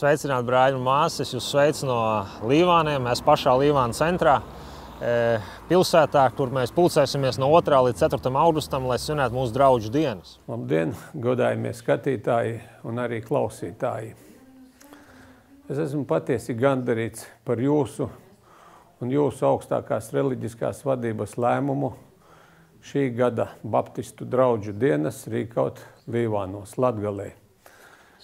Sveicināti, brāļi un māsas! Es jūs sveicu no Līvāniem. Mēs pašā Līvāna centrā, pilsētā, kur mēs pulcēsimies no 2. līdz 4. augustam, lai svinētu mūsu draugu dienas. Labdien, godājamie skatītāji un arī klausītāji! Es esmu patiesi gandarīts par jūsu un jūsu augstākās reliģiskās vadības lēmumu šī gada Baptistu draugu dienas rīkot Līvānos, Latgalē.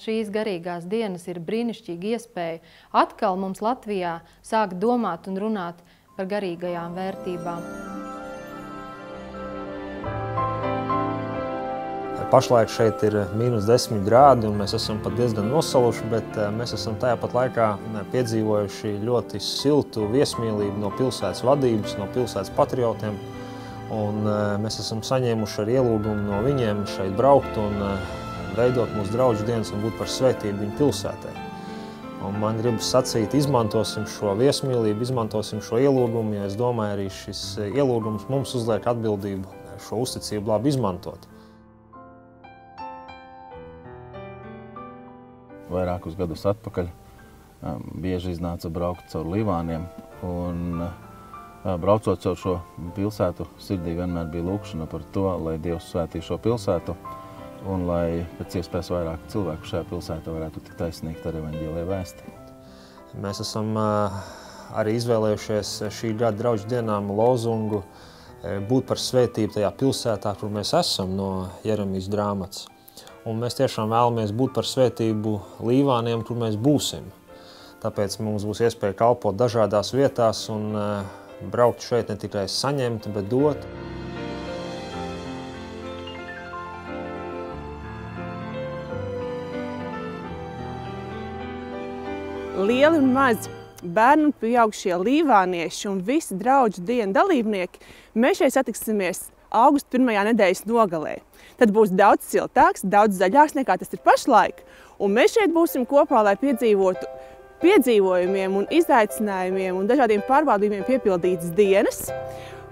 Šīs garīgās dienas ir brīnišķīga iespēja atkal mums Latvijā sākt domāt un runāt par garīgajām vērtībām. Pašlaik šeit ir -10 grādi un mēs esam pat diezgan nosaluši, bet mēs esam tajā pat laikā piedzīvojuši ļoti siltu viesmīlību no pilsētas vadības, no pilsētas patriotiem. Un mēs esam saņēmuši ar ielūgumu no viņiem šeit braukt un veidot mūsu draugu dienas un būt par svētību viņu pilsētē. Un man gribas sacīt, izmantosim šo viesmīlību, izmantosim šo ielūgumu, jo es domāju, arī šis ielūgums mums uzliek atbildību šo uzticību labi izmantot. Vairākus gadus atpakaļ bieži iznāca braukt caur Līvāniem, un braucot caur šo pilsētu, sirdī vienmēr bija lūkšana par to, lai Dievs svētī šo pilsētu, un lai pēc iespējas vairāk cilvēku šajā pilsētā varētu tikt aizsniegt ar evaņģēlija vēsti. Mēs esam arī izvēlējušies šī gada draugu dienām lozungu būt par svētību tajā pilsētā, kur mēs esam, no Jeremijas grāmatas. Un mēs tiešām vēlamies būt par svētību Līvāniem, kur mēs būsim. Tāpēc mums būs iespēja kalpot dažādās vietās un braukt šeit ne tikai saņemt, bet dot. Lieli un mazi bērni un pieaugušie līvānieši un visi draugu dienu dalībnieki, mēs šeit satiksimies augusta 1. nedēļas nogalē. Tad būs daudz siltāks, daudz zaļāks nekā tas ir pašlaik. Un mēs šeit būsim kopā, lai piedzīvotu piedzīvojumiem un izaicinājumiem un dažādiem pārbaudījumiem piepildītas dienas.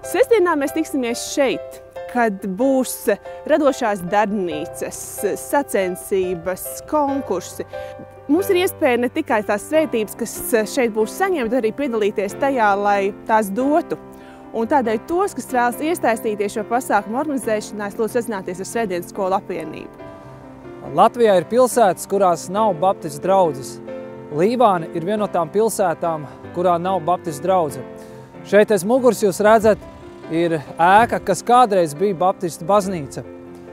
Sestdienā mēs tiksimies šeit, kad būs radošās darbnīcas, sacensības, konkursi. Mums ir iespēja ne tikai tās svētības, kas šeit būs saņemt, arī piedalīties tajā, lai tās dotu. Un tādēļ tos, kas vēlas iesaistīties šo pasākumu organizēšanā, es lūdzu sazināties ar Svētdienas skolu apvienību. Latvijā ir pilsētas, kurās nav baptistu draudzes. Līvāni ir viena no tām pilsētām, kurā nav baptistu draudze. Šeit aiz muguras jūs redzat, ir ēka, kas kādreiz bija baptistu baznīca.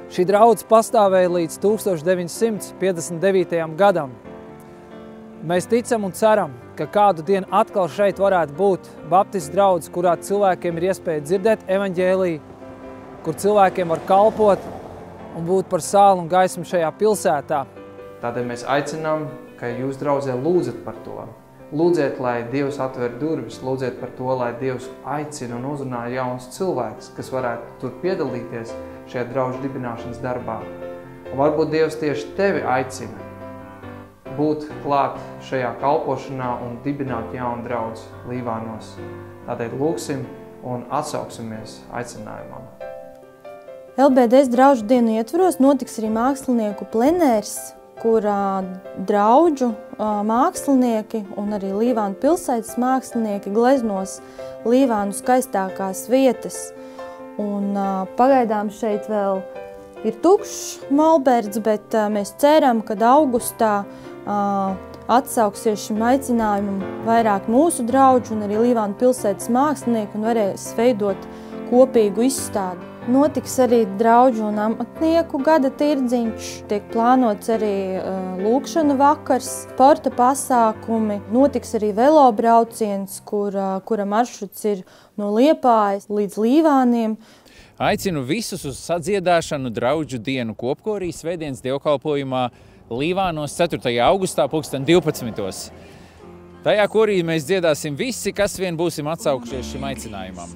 Šī draudze pastāvēja līdz 1959. gadam. Mēs ticam un ceram, ka kādu dienu atkal šeit varētu būt baptistu draudze, kurā cilvēkiem ir iespēja dzirdēt evaņģēliju, kur cilvēkiem var kalpot un būt par sāli un gaismu šajā pilsētā. Tādēļ mēs aicinām, ka jūs draudzē lūdzat par to. Lūdziet, lai Dievs atver durvis, lūdziet par to, lai Dievs aicina un uzrunā jaunus cilvēkus, kas varētu tur piedalīties šajā draugu dibināšanas darbā. Un varbūt Dievs tieši tevi aicina būt klāt šajā kalpošanā un dibināt jaunu draugu Līvānos. Tādēļ lūksim un atsauksimies aicinājumam. LBDS draugu dienu ietvaros notiks arī mākslinieku plenērs, kurā draugu mākslinieki un arī Līvānu pilsētas mākslinieki gleznos Līvānu skaistākās vietas. Un pagaidām šeit vēl ir tukšs molberts, bet mēs ceram, ka augustā atsauksies šim aicinājumam vairāk mūsu draugu un arī Līvānu pilsētas mākslinieki un varēs veidot kopīgu izstādi. Notiks arī draugu un amatnieku gada tirdziņš, tiek plānots arī lūkšanu vakars, sporta pasākumi, notiks arī velobrauciens, kura maršruts ir no Liepājas līdz Līvāniem. Aicinu visus uz sadziedāšanu draugu dienu kopkorī svētdienas dievkalpojumā Līvānos 4. augustā 12. Tajā korī mēs dziedāsim visi, kas vien būsim atsaukušies šim aicinājumam.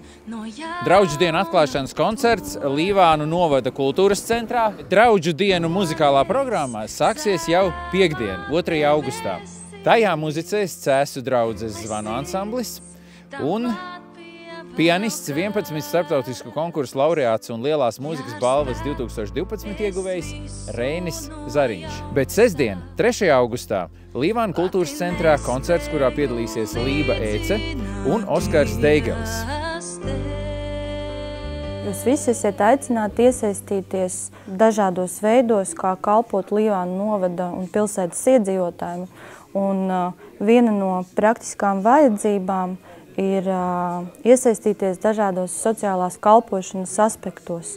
Draugu dienu atklāšanas koncerts Līvānu novada kultūras centrā. Draugu dienu muzikālā programmā sāksies jau piektdien, 2. augustā. Tajā muzicēs Cēsu draudzes zvanu ansamblis un Pianists, 11 starptautisku konkursu laureāts un Lielās mūzikas balvas 2012 ieguvējs Reinis Zariņš. Bet sestdien, 3. augustā, Līvānu kultūras centrā koncerts, kurā piedalīsies Lība Ece un Oskars Deigelis. Jūs visi esat aicināti iesaistīties dažādos veidos, kā kalpot Līvānu novada un pilsētas iedzīvotājiem. Un viena no praktiskām vajadzībām ir iesaistīties dažādos sociālās kalpošanas aspektos.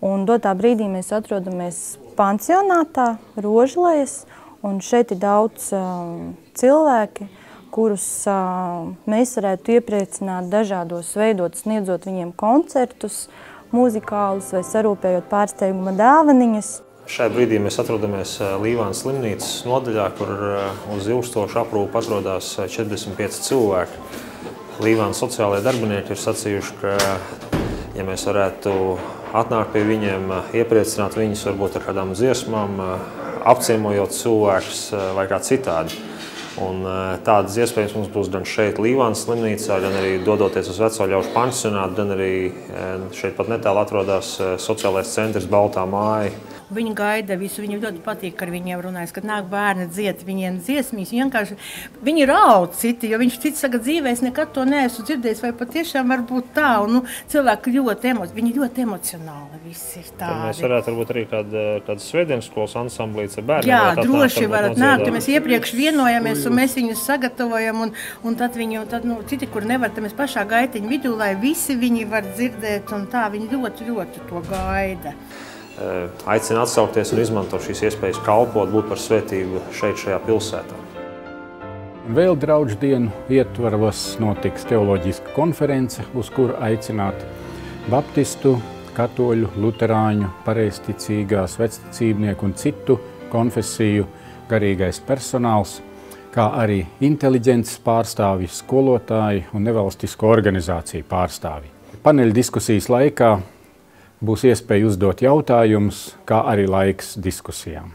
Un dotā brīdī mēs atrodamies pansionātā Rožlejas, un šeit ir daudz cilvēki, kurus mēs varētu iepriecināt dažādos veidos, sniedzot viņiem koncertus, muzikālus vai sarūpējot pārsteiguma dāvaniņas. Šajā brīdī mēs atrodamies Līvānas slimnīcas nodaļā, kur uz ilgstošu aprūpu atrodas 45 cilvēki. Līvānas sociālajie darbinieki ir sacījuši, ka, ja mēs varētu atnākt pie viņiem, iepriecināt viņus varbūt ar kādām dziesmām, apciemojot cilvēkus vai kā citādi. Un tādas iespējas mums būs gan šeit Līvānas slimnīcā, gan arī dodoties uz veco ļaužu pansionātu, gan arī šeit pat netālu atrodas sociālais centrs Baltā māja. Viņi gaida visu, viņiem ļoti patīk, kad viņiem runājas, kad nāk bērni dzied viņiem dziesmīs. Vienkārši viņi raud citi, jo viņš cits saka, dzīvēs nekad to neesmu dzirdējis, vai patiešām var būt tā. Un, cilvēki viņi ļoti emocionāli visi ir tādi. Tad mēs varētu varbūt arī kādu svētdienas skolas ansamblīts ar bērniem. Jā, droši varat nākt, mēs iepriekš vienojamies un mēs viņus sagatavojam un tad citi, kur nevar, tad mēs pašā gaitiņu vidū, lai visi viņi var dzirdēt un tā, viņi ļoti, ļoti to gaida. Aicina atsaukties un izmantot šīs iespējas kalpot, būt par svētību šeit, šajā pilsētā. Vēl draudžu dienu ietvaros notiks teoloģiska konference, uz kuru aicināt baptistu, katoļu, luterāņu, pareizticīgās, vecticībnieku un citu konfesiju garīgais personāls, kā arī inteliģences pārstāvji, skolotāji un nevalstisko organizāciju pārstāvji. Paneļa diskusijas laikā būs iespēja uzdot jautājumus, kā arī laiks diskusijām.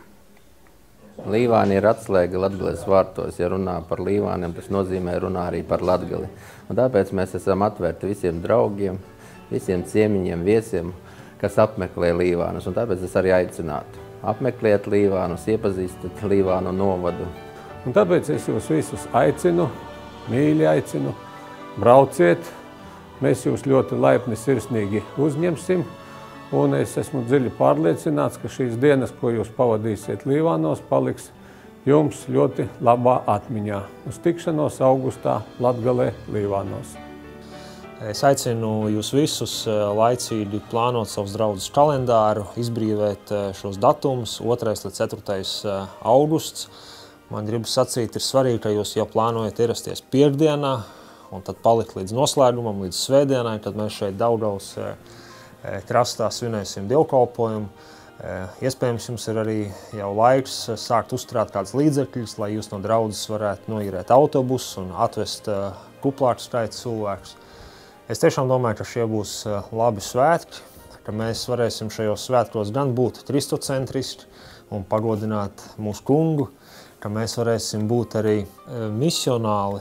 Līvāni ir atslēga Latgales vārtos. Ja runā par Līvāniem, tas nozīmē runā arī par Latgali. Un tāpēc mēs esam atvērti visiem draugiem, visiem ciemiņiem, viesiem, kas apmeklē Līvānus. Un tāpēc es arī aicinātu apmeklēt Līvānus, iepazīstat Līvānu novadu. Un tāpēc es jūs visus aicinu, mīļi aicinu, brauciet. Mēs jūs ļoti laipni sirsnīgi uzņemsim. Un es esmu dziļi pārliecināts, ka šīs dienas, ko jūs pavadīsiet Līvānos, paliks jums ļoti labā atmiņā. Uz tikšanos augustā Latgalē Līvānos. Es aicinu jūs visus laicīgi plānot savus draudzes kalendāru, izbrīvēt šos datumus 2. līdz 4. augusts. Man gribas sacīt, ir svarīgi, ka jūs jau plānojat ierasties piekdienā un tad palikt līdz noslēgumam, līdz svētdienai, kad mēs šeit Daugavas krastā svinēsim dievkalpojumu. Iespējams, jums ir arī jau laiks sākt uzturēt kādas līdzekļus, lai jūs no draudzes varētu noīrēt autobusu un atvest kuplāku skaitu cilvēkus. Es tiešām domāju, ka šie būs labi svētki, ka mēs varēsim šajos svētkos gan būt kristocentriski un pagodināt mūsu kungu, ka mēs varēsim būt arī misionāli,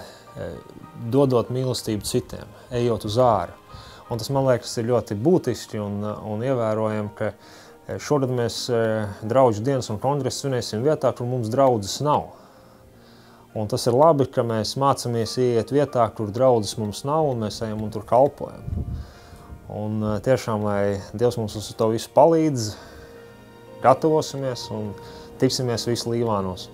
dodot mīlestību citiem, ejot uz āru. Un tas, man liekas, ir ļoti būtiski un ievērojami, ka šogad mēs draudžu dienas un kongresu svinēsim vietā, kur mums draudzes nav. Un tas ir labi, ka mēs mācamies ieiet vietā, kur draudzes mums nav, un mēs ejam un tur kalpojam. Un tiešām, lai Dievs mums uz to visu palīdz, gatavosimies un tiksimies visi Līvānos.